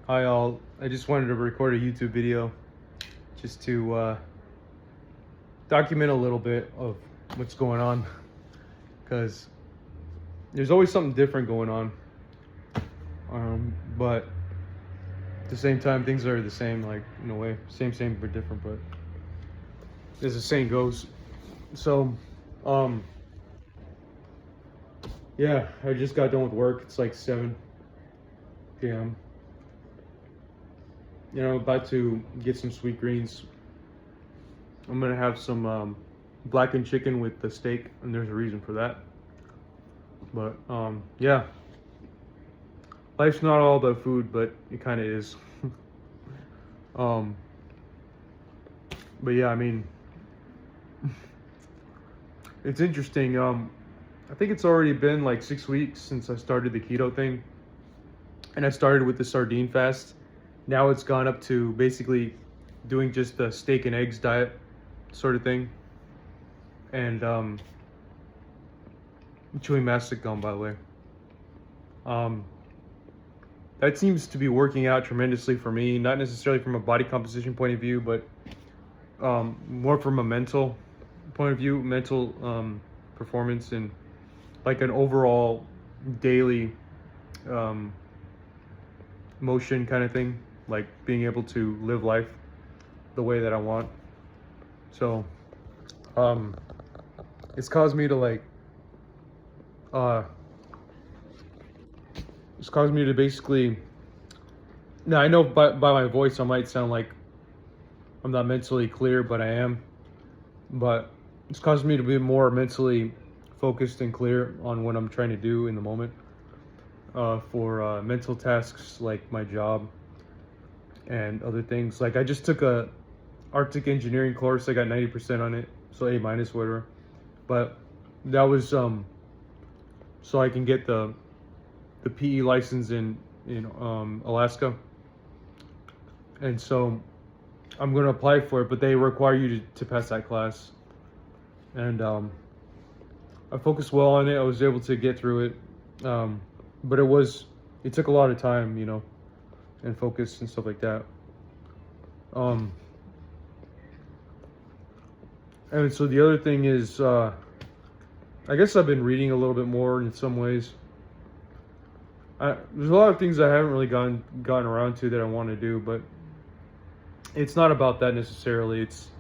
Hi all, I just wanted to record a YouTube video just to document a little bit of what's going on, because there's always something different going on, but at the same time things are the same, like in a way, same but different, but as the saying goes. So yeah, I just got done with work. It's like 7 p.m. About to get some sweet greens. I'm gonna have some blackened chicken with the steak, and there's a reason for that. But yeah, life's not all about food, but it kind of is. But yeah, I mean, it's interesting. I think it's already been like 6 weeks since I started the keto thing, and I started with the sardine fast. Now it's gone up to basically doing just the steak and eggs diet sort of thing. And chewing mastic gum, by the way. That seems to be working out tremendously for me, not necessarily from a body composition point of view, but more from a mental point of view, mental performance, and like an overall daily motion kind of thing, like being able to live life the way that I want. So it's caused me to basically, now I know by my voice I might sound like I'm not mentally clear, but I am. But it's caused me to be more mentally focused and clear on what I'm trying to do in the moment, for mental tasks like my job and other things. Like I just took a Arctic engineering course. I got 90% on it, so A minus, whatever. But that was so I can get the PE license in Alaska, and so I'm going to apply for it, but they require you to pass that class. And I focused well on it. I was able to get through it, but it took a lot of time, and focus and stuff like that. And so the other thing is, I guess I've been reading a little bit more in some ways. There's a lot of things I haven't really gotten around to that I want to do, but it's not about that necessarily. It's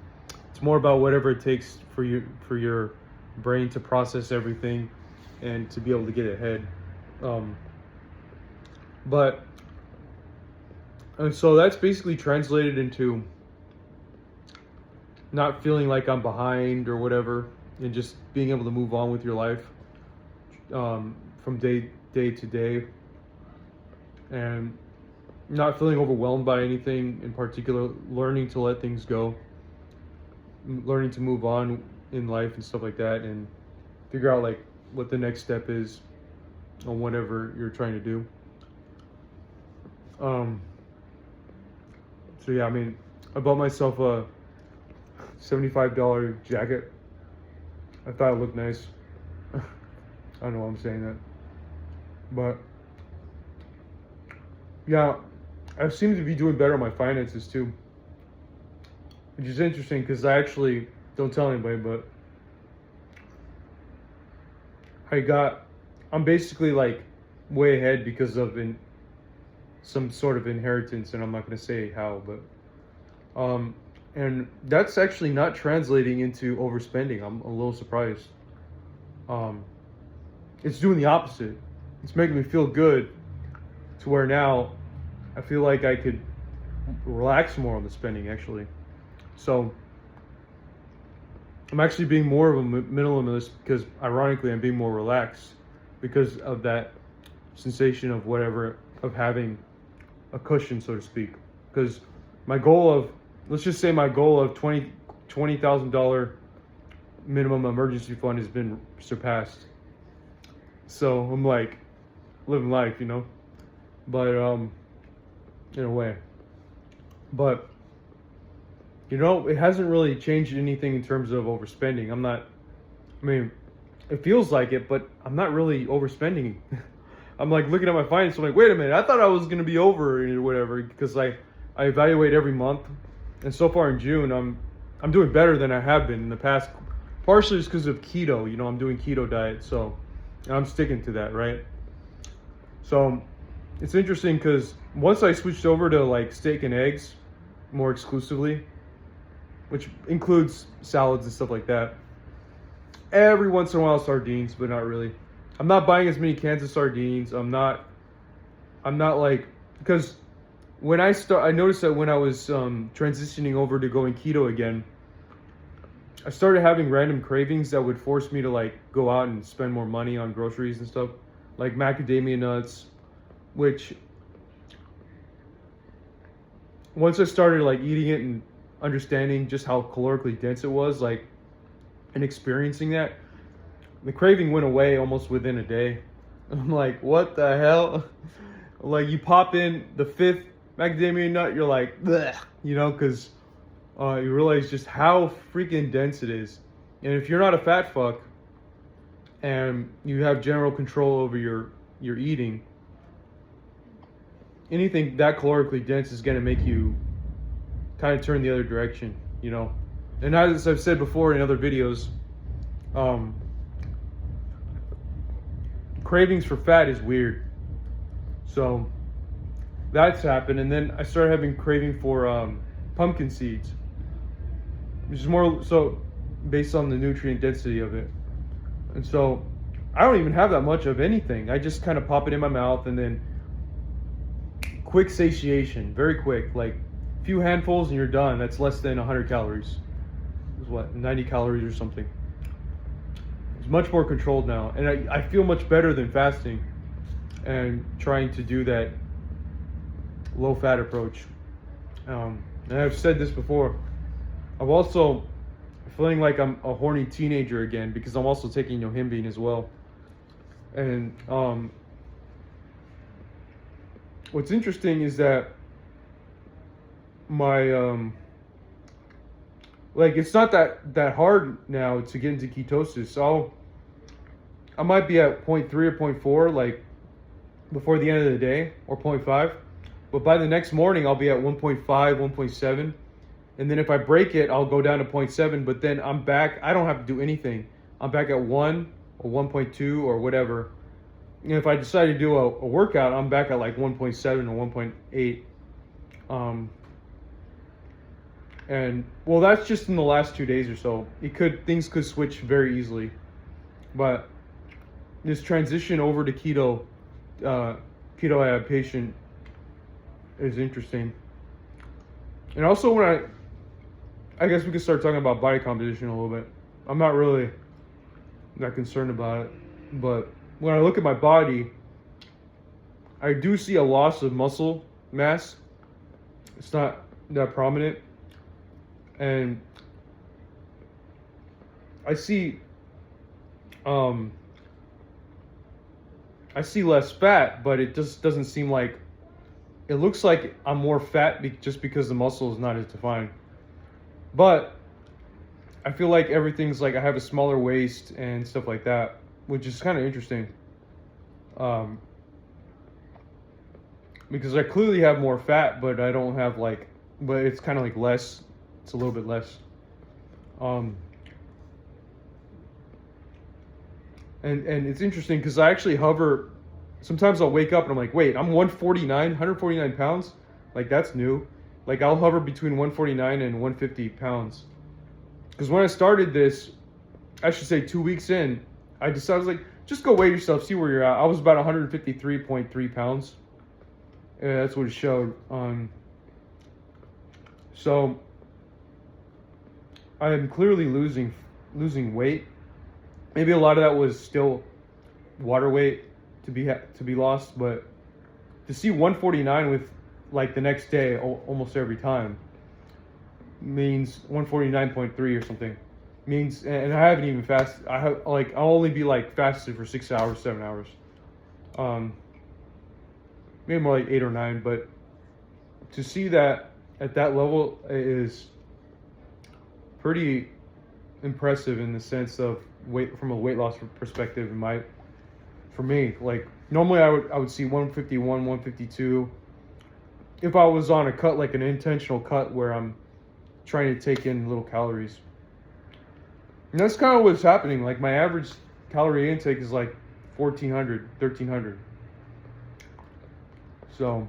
more about whatever it takes for your brain to process everything and to be able to get ahead. And so that's basically translated into not feeling like I'm behind or whatever, and just being able to move on with your life from day to day, and not feeling overwhelmed by anything in particular, learning to let things go, learning to move on in life and stuff like that, and figure out like what the next step is on whatever you're trying to do. So yeah, I mean, I bought myself a $75 jacket. I thought it looked nice. I don't know why I'm saying that, but yeah, I seem to be doing better on my finances too, which is interesting because I actually don't tell anybody, but I'm basically like way ahead because of some sort of inheritance, and I'm not going to say how, but and that's actually not translating into overspending. I'm a little surprised. It's doing the opposite. It's making me feel good to where now I feel like I could relax more on the spending, actually. So I'm actually being more of a minimalist because, ironically, I'm being more relaxed because of that sensation of having a cushion, so to speak. Because let's just say my goal of $20,000 minimum emergency fund has been surpassed. So I'm like living life, but in a way. But it hasn't really changed anything in terms of overspending. It feels like it, but I'm not really overspending I'm like looking at my finances. I'm like, wait a minute, I thought I was gonna be over or whatever because I evaluate every month, and so far in June I'm doing better than I have been in the past. Partially just because of keto. I'm doing keto diet, so I'm sticking to that, right? So it's interesting because once I switched over to like steak and eggs more exclusively, which includes salads and stuff like that. Every once in a while sardines, but not really. I'm not buying as many cans of sardines. I'm not like, because I noticed that when I was transitioning over to going keto again, I started having random cravings that would force me to like go out and spend more money on groceries and stuff, like macadamia nuts, which once I started like eating it and understanding just how calorically dense it was, like, and experiencing that, the craving went away almost within a day. I'm like, what the hell? Like, you pop in the 5th macadamia nut, you're like, bleh, because you realize just how freaking dense it is. And if you're not a fat fuck and you have general control over your eating, anything that calorically dense is going to make you kind of turn the other direction, And as I've said before in other videos, cravings for fat is weird. So that's happened. And then I started having craving for pumpkin seeds, which is more so based on the nutrient density of it. And so I don't even have that much of anything. I just kind of pop it in my mouth and then quick satiation, very quick, like a few handfuls and you're done. That's less than 100 calories. It's what, 90 calories or something. It's much more controlled now. And I feel much better than fasting and trying to do that low fat approach. And I've said this before. I'm also feeling like I'm a horny teenager again because I'm also taking yohimbine as well. And what's interesting is that my like, it's not that hard now to get into ketosis. So I might be at 0.3 or 0.4 like before the end of the day, or 0.5, but by the next morning I'll be at 1.5, 1.7, and then if I break it I'll go down to 0.7, but then I'm back. I don't have to do anything. I'm back at 1 or 1.2 or whatever. And if I decide to do a workout, I'm back at like 1.7 or 1.8. And well, that's just in the last 2 days or so. Things could switch very easily, but this transition over to keto adaptation is interesting. And also, when I guess we could start talking about body composition a little bit. I'm not really that concerned about it, but when I look at my body, I do see a loss of muscle mass. It's not that prominent. And I see less fat, but it just doesn't seem like, it looks like I'm more fat just because the muscle is not as defined. But I feel like everything's like, I have a smaller waist and stuff like that, which is kind of interesting. Because I clearly have more fat, but I don't have but it's kind of like less. It's a little bit less. And it's interesting because I actually hover. Sometimes I'll wake up and I'm like, wait, I'm 149 pounds? Like, that's new. Like, I'll hover between 149 and 150 pounds. Because when I started this, I should say 2 weeks in, I decided, I was like, just go weigh yourself, see where you're at. I was about 153.3 pounds. Yeah, that's what it showed. So I am clearly losing weight. Maybe a lot of that was still water weight to be lost, but to see 149 with like the next day almost every time means 149.3 or something. Means, and I haven't even fasted. I'll only be like fasted for 6 hours, 7 hours. Maybe more like 8 or 9, but to see that at that level is pretty impressive in the sense of weight, from a weight loss perspective. For me, like, Normally I would see 151, 152 if I was on a cut, like an intentional cut where I'm trying to take in little calories. And that's kind of what's happening. Like my average calorie intake is like 1400, 1300. So,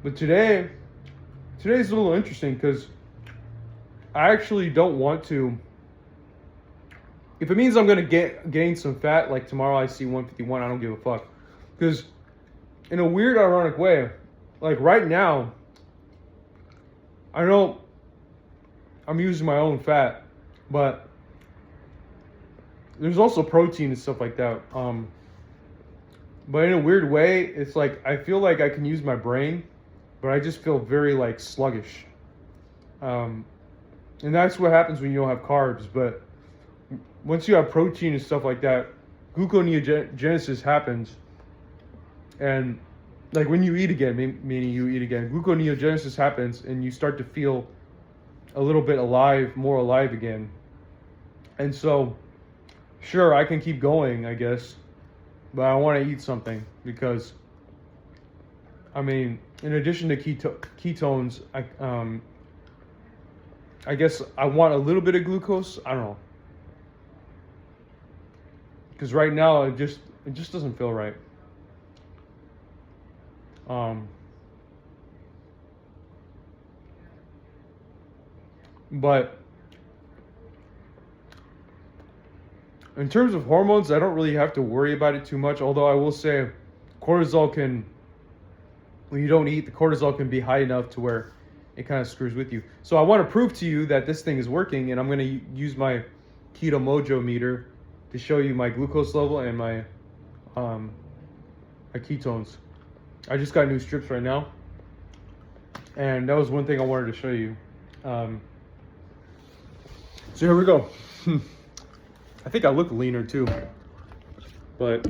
but today's a little interesting because I actually don't want to. If it means I'm gonna gain some fat, like tomorrow I see 151, I don't give a fuck. Because in a weird, ironic way, like right now, I know I'm using my own fat, but there's also protein and stuff like that. But in a weird way, it's like I feel like I can use my brain, but I just feel very like sluggish. And that's what happens when you don't have carbs. But once you have protein and stuff like that, gluconeogenesis happens. And like when you eat again, meaning you eat again, gluconeogenesis happens and you start to feel a little bit alive, more alive again. And so, sure, I can keep going, I guess, but I want to eat something because, I mean, in addition to ketones, I guess I want a little bit of glucose. I don't know, because right now it just doesn't feel right. But in terms of hormones, I don't really have to worry about it too much. Although I will say, cortisol can, when you don't eat, the cortisol can be high enough to where it kind of screws with you. So I want to prove to you that this thing is working, and I'm going to use my Keto Mojo meter to show you my glucose level and my ketones. I just got new strips right now, and that was one thing I wanted to show you. So here we go. I think I look leaner too, but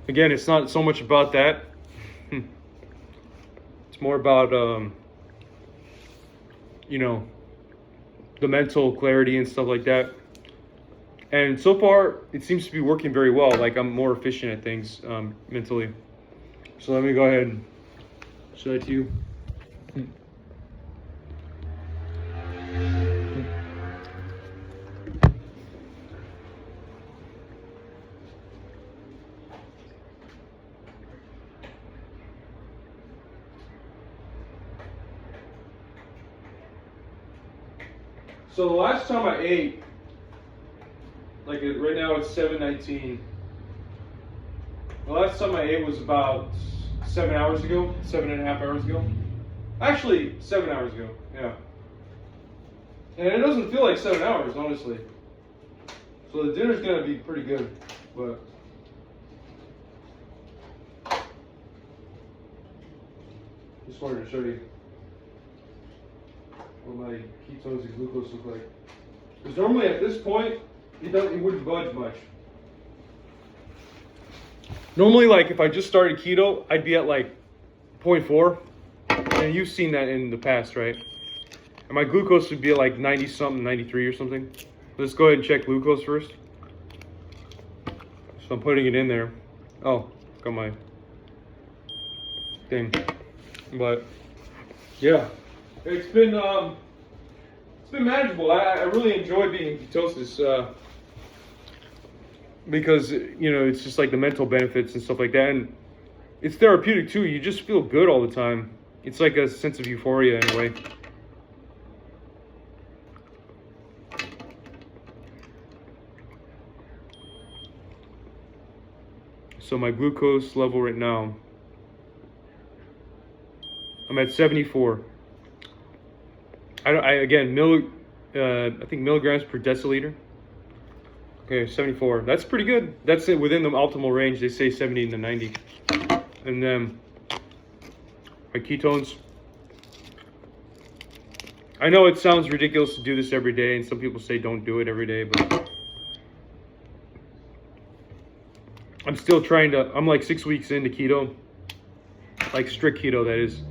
again, it's not so much about that. It's more about you know, the mental clarity and stuff like that. And so far, it seems to be working very well. Like I'm more efficient at things mentally. So let me go ahead and show that to you. So the last time I ate, like right now it's 7:19. The last time I ate was about 7 hours ago, 7.5 hours ago. Actually, 7 hours ago, yeah. And it doesn't feel like 7 hours, honestly. So the dinner's gonna be pretty good, but just wanted to show you what my ketones and glucose look like. Because normally at this point, it wouldn't budge much. Normally, like if I just started keto, I'd be at like 0.4, and you've seen that in the past, right? And my glucose would be at like 90 something, 93 or something. Let's go ahead and check glucose first. So I'm putting it in there. Oh, got my thing. But yeah, it's been manageable. I really enjoy being in ketosis because you know it's just like the mental benefits and stuff like that, and it's therapeutic too. You just feel good all the time. It's like a sense of euphoria in a way. So my glucose level right now, I'm at 74. I think milligrams per deciliter. Okay, 74. That's pretty good. That's it within the optimal range. They say 70 to 90. And then my ketones. I know it sounds ridiculous to do this every day, and some people say don't do it every day, but I'm still trying to. I'm like 6 weeks into keto, like strict keto, that is,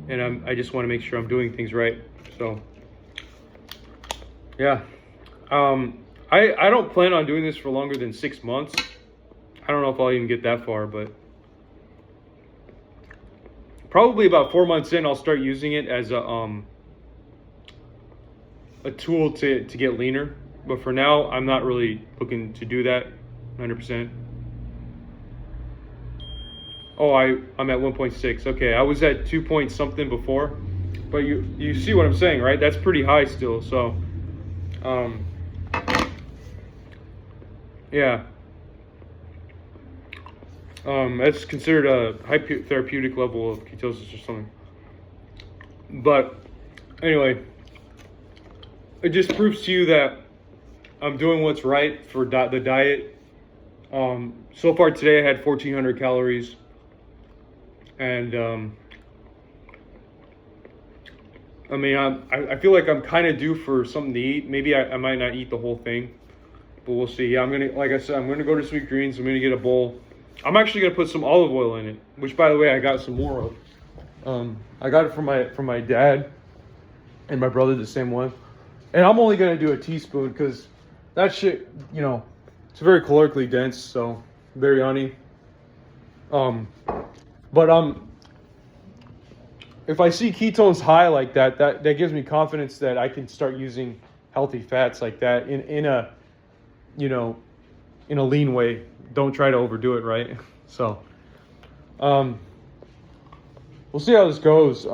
and I just want to make sure I'm doing things right. So, yeah, I don't plan on doing this for longer than 6 months. I don't know if I'll even get that far, but probably about 4 months in, I'll start using it as a tool to get leaner. But for now, I'm not really looking to do that 100%. Oh, I'm at 1.6. Okay, I was at 2 point something before, but you see what I'm saying, right? That's pretty high still. So, yeah, that's considered a high therapeutic level of ketosis or something. But anyway, it just proves to you that I'm doing what's right for the diet. So far today, I had 1,400 calories. And I mean, I feel like I'm kind of due for something to eat. Maybe I might not eat the whole thing, but we'll see. Yeah, like I said, I'm gonna go to Sweet Greens. I'm gonna get a bowl. I'm actually gonna put some olive oil in it, which, by the way, I got some more of. I got it from my dad and my brother, the same one. And I'm only gonna do a teaspoon because that shit, it's very calorically dense, so biryani. But if I see ketones high like that gives me confidence that I can start using healthy fats like that in a lean way. Don't try to overdo it, right? So, we'll see how this goes.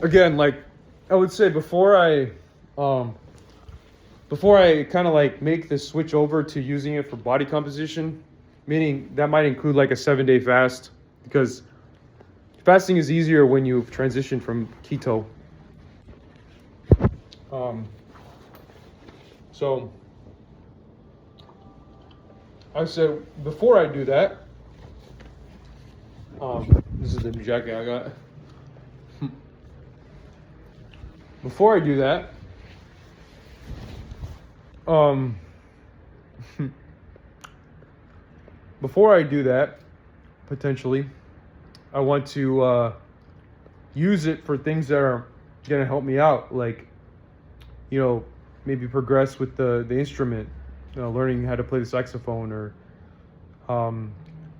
Again, like I would say before I kind of like make this switch over to using it for body composition, meaning that might include like a 7-day fast, because fasting is easier when you've transitioned from keto. So I said before I do that, this is the new jacket I got. Before I do that, potentially, I want to use it for things that are going to help me out, like, maybe progress with the instrument, learning how to play the saxophone, or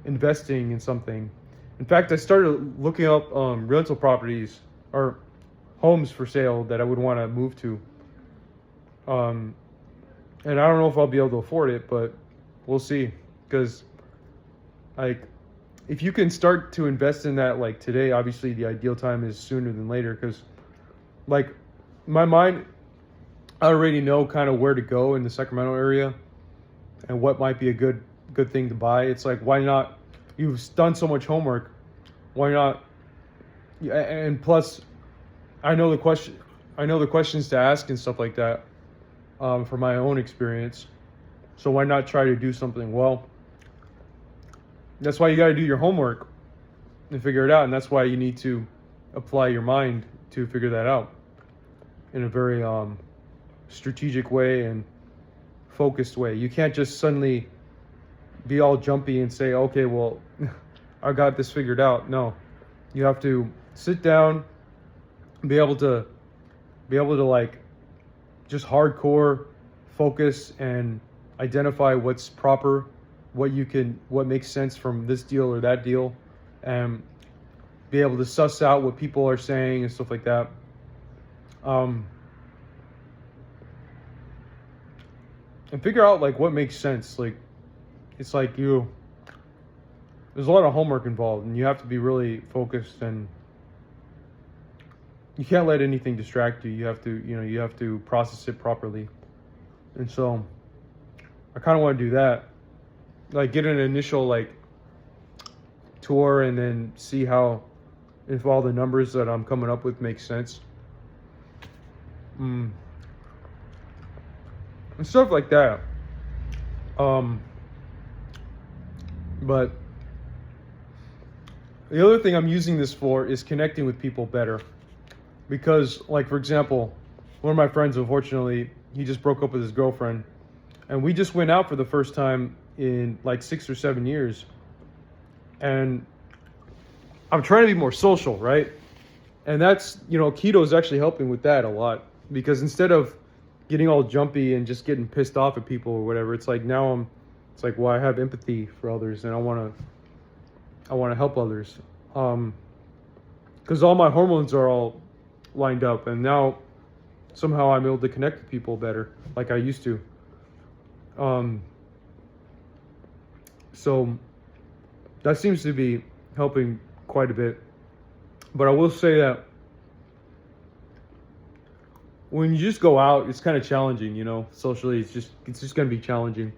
investing in something. In fact, I started looking up rental properties or homes for sale that I would want to move to. And I don't know if I'll be able to afford it, but we'll see. Because, like, if you can start to invest in that, like, today, obviously the ideal time is sooner than later. Because, like, my mind, I already know kind of where to go in the Sacramento area and what might be a good thing to buy. It's like, why not? You've done so much homework. Why not? And plus, I know the questions to ask and stuff like that, from my own experience. So why not try to do something? Well, that's why you got to do your homework and figure it out. And that's why you need to apply your mind to figure that out in a very strategic way and focused way. You can't just suddenly be all jumpy and say, okay, well, I got this figured out. No, you have to sit down, be able to like just hardcore focus and identify what's proper, what makes sense from this deal or that deal, and be able to suss out what people are saying and stuff like that. And figure out like what makes sense. Like, it's like there's a lot of homework involved, and you have to be really focused, and you can't let anything distract you. You have to process it properly. And so I kind of want to do that, like get an initial like tour, and then see if all the numbers that I'm coming up with make sense. And stuff like that. But the other thing I'm using this for is connecting with people better. Because, like, for example, one of my friends, unfortunately, he just broke up with his girlfriend. And we just went out for the first time in like 6 or 7 years. And I'm trying to be more social, right? And that's, keto is actually helping with that a lot. Because instead of getting all jumpy and just getting pissed off at people or whatever, it's like now I'm It's like, well, I have empathy for others, and I want to help others. Because all my hormones are all lined up, and now somehow I'm able to connect with people better, like I used to. So that seems to be helping quite a bit. But I will say that when you just go out, it's kind of challenging, you know, socially. It's just going to be challenging.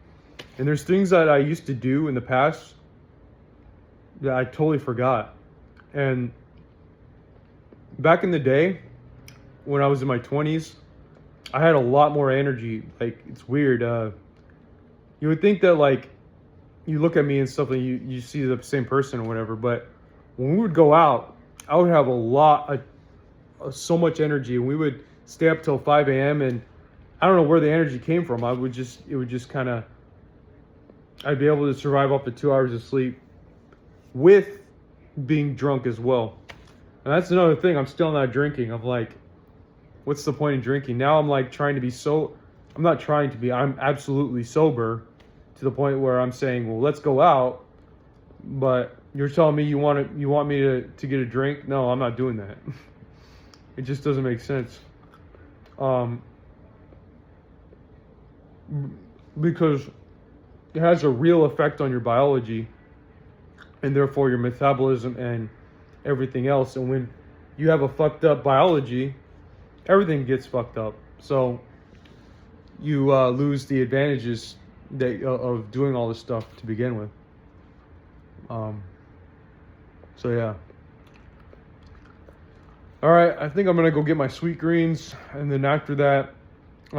And there's things that I used to do in the past that I totally forgot. And back in the day, when I was in my 20s, I had a lot more energy. Like, it's weird. You would think that, like, you look at me and stuff and you see the same person or whatever. But when we would go out, I would have so much energy, and we would stay up till 5 a.m. and I don't know where the it would just kind of, I'd be able to survive up to 2 hours of sleep with being drunk as well. And that's another thing. I'm still not drinking. I'm like, what's the point in drinking? Now I'm like trying to be I'm not trying to be, I'm absolutely sober to the point where I'm saying, well, let's go out. But you're telling me you want me to get a drink? No, I'm not doing that. It just doesn't make sense. Because it has a real effect on your biology and therefore your metabolism and everything else. And when you have a fucked up biology, everything gets fucked up. So you lose the advantages of doing all this stuff to begin with. So yeah. All right, I think I'm gonna go get my sweet greens, and then after that, I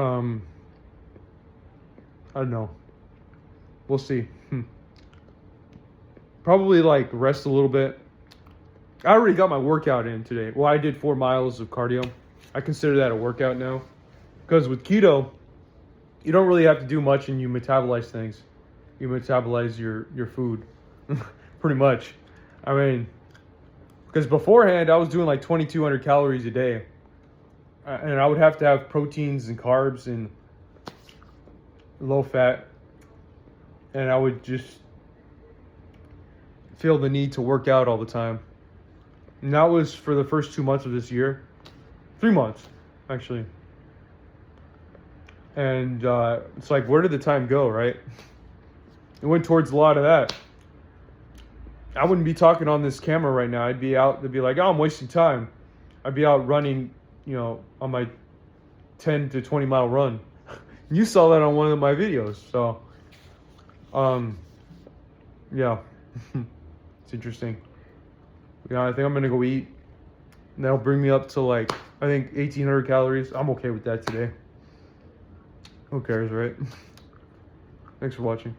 don't know. We'll see. Probably like rest a little bit. I already got my workout in today. Well, I did 4 miles of cardio. I consider that a workout now, because with keto, you don't really have to do much, and you metabolize things. You metabolize your food, pretty much. I mean, because beforehand I was doing like 2,200 calories a day, and I would have to have proteins and carbs and low fat, and I would just feel the need to work out all the time. And that was for the first 2 months of this year. 3 months, actually. And it's like, where did the time go, right? It went towards a lot of that. I wouldn't be talking on this camera right now. I'd be out, they'd be like, oh, I'm wasting time. I'd be out running, you know, on my 10 to 20 mile run. You saw that on one of my videos. So, yeah, it's interesting. Yeah, I think I'm going to go eat. And that'll bring me up to like, I think 1,800 calories. I'm okay with that today. Who cares, right? Thanks for watching.